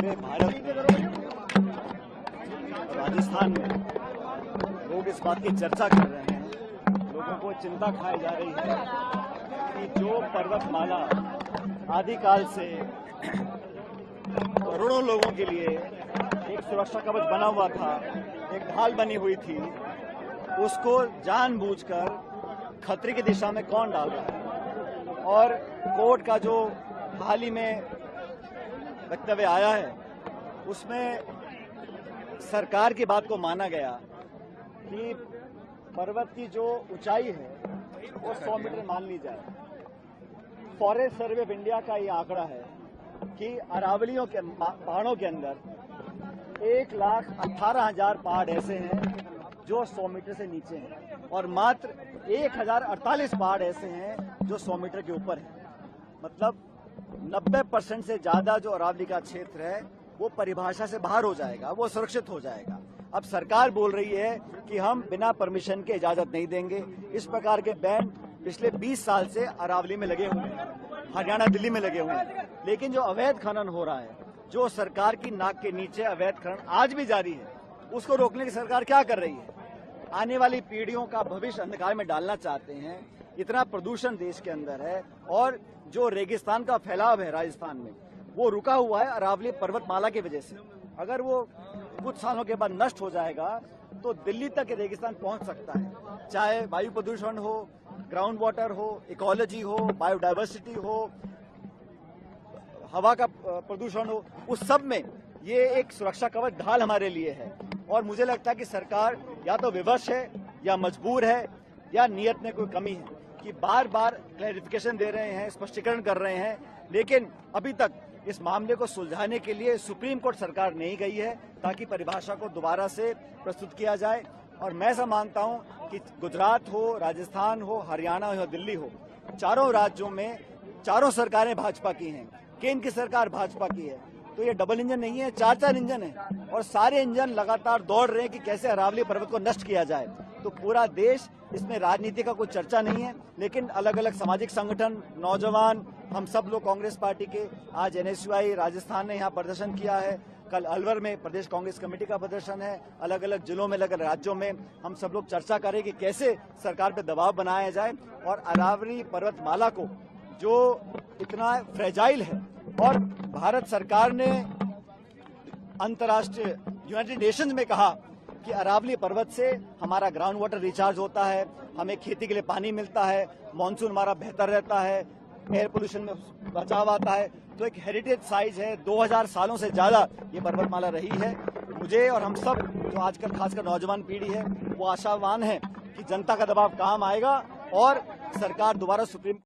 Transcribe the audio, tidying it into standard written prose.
पूरे भारत में, राजस्थान में लोग इस बात की चर्चा कर रहे हैं, लोगों को चिंता खाई जा रही है कि जो पर्वतमाला आदिकाल से करोड़ों लोगों के लिए एक सुरक्षा कवच बना हुआ था, एक ढाल बनी हुई थी, उसको जानबूझकर खतरे की दिशा में कौन डाल रहा है। और कोर्ट का जो हाल ही में वक्तव्य आया है उसमें सरकार की बात को माना गया कि पर्वत की जो ऊंचाई है वो 100 मीटर मान ली जाए। फॉरेस्ट सर्वे ऑफ इंडिया का ये आंकड़ा है कि अरावलियों के पहाड़ों के अंदर 1,18,000 पहाड़ ऐसे हैं जो 100 मीटर से नीचे हैं और मात्र 1,048 पहाड़ ऐसे हैं जो 100 मीटर के ऊपर हैं। मतलब 90% से ज्यादा जो अरावली का क्षेत्र है वो परिभाषा से बाहर हो जाएगा, वो सुरक्षित हो जाएगा। अब सरकार बोल रही है कि हम बिना परमिशन के इजाजत नहीं देंगे। इस प्रकार के बैंड पिछले 20 साल से अरावली में लगे हुए हैं, हरियाणा दिल्ली में लगे हुए हैं, लेकिन जो अवैध खनन हो रहा है, जो सरकार की नाक के नीचे अवैध खनन आज भी जारी है, उसको रोकने की सरकार क्या कर रही है? आने वाली पीढ़ियों का भविष्य अंधकार में डालना चाहते हैं। इतना प्रदूषण देश के अंदर है और जो रेगिस्तान का फैलाव है राजस्थान में वो रुका हुआ है अरावली पर्वतमाला की वजह से। अगर वो कुछ सालों के बाद नष्ट हो जाएगा तो दिल्ली तक रेगिस्तान पहुंच सकता है, चाहे वायु प्रदूषण हो, ग्राउंड वाटर हो, इकोलॉजी हो, बायोडायवर्सिटी हो, हवा का प्रदूषण हो, उस सब में ये एक सुरक्षा कवच ढाल हमारे लिए है। और मुझे लगता है कि सरकार या तो विवश है या मजबूर है या नियत में कोई कमी है कि बार बार क्लैरिफिकेशन दे रहे हैं, स्पष्टीकरण कर रहे हैं, लेकिन अभी तक इस मामले को सुलझाने के लिए सुप्रीम कोर्ट सरकार नहीं गई है ताकि परिभाषा को दोबारा से प्रस्तुत किया जाए। और मैं ऐसा मानता हूं कि गुजरात हो, राजस्थान हो, हरियाणा हो, दिल्ली हो, चारों राज्यों में चारों सरकारें भाजपा की हैं, केंद्र की सरकार भाजपा की है, तो ये डबल इंजन नहीं है, 4 इंजन है और सारे इंजन लगातार दौड़ रहे हैं कि कैसे अरावली पर्वत को नष्ट किया जाए। तो पूरा देश, इसमें राजनीति का कोई चर्चा नहीं है, लेकिन अलग अलग सामाजिक संगठन, नौजवान, हम सब लोग कांग्रेस पार्टी के, आज एनएसयूआई राजस्थान ने यहाँ प्रदर्शन किया है, कल अलवर में प्रदेश कांग्रेस कमेटी का प्रदर्शन है, अलग अलग जिलों में, अलग अलग राज्यों में हम सब लोग चर्चा करें कि कैसे सरकार पे दबाव बनाया जाए और अरावली पर्वतमाला को जो इतना फ्रेजाइल है, और भारत सरकार ने अंतर्राष्ट्रीय यूनाइटेड नेशंस में कहा कि अरावली पर्वत से हमारा ग्राउंड वाटर रिचार्ज होता है, हमें खेती के लिए पानी मिलता है, मानसून हमारा बेहतर रहता है, एयर पोल्यूशन में बचाव आता है। तो एक हेरिटेज साइज है, 2000 सालों से ज्यादा ये पर्वतमाला रही है। मुझे और हम सब जो आजकल खासकर नौजवान पीढ़ी है वो आशावान है कि जनता का दबाव काम आएगा और सरकार दोबारा सुप्रीम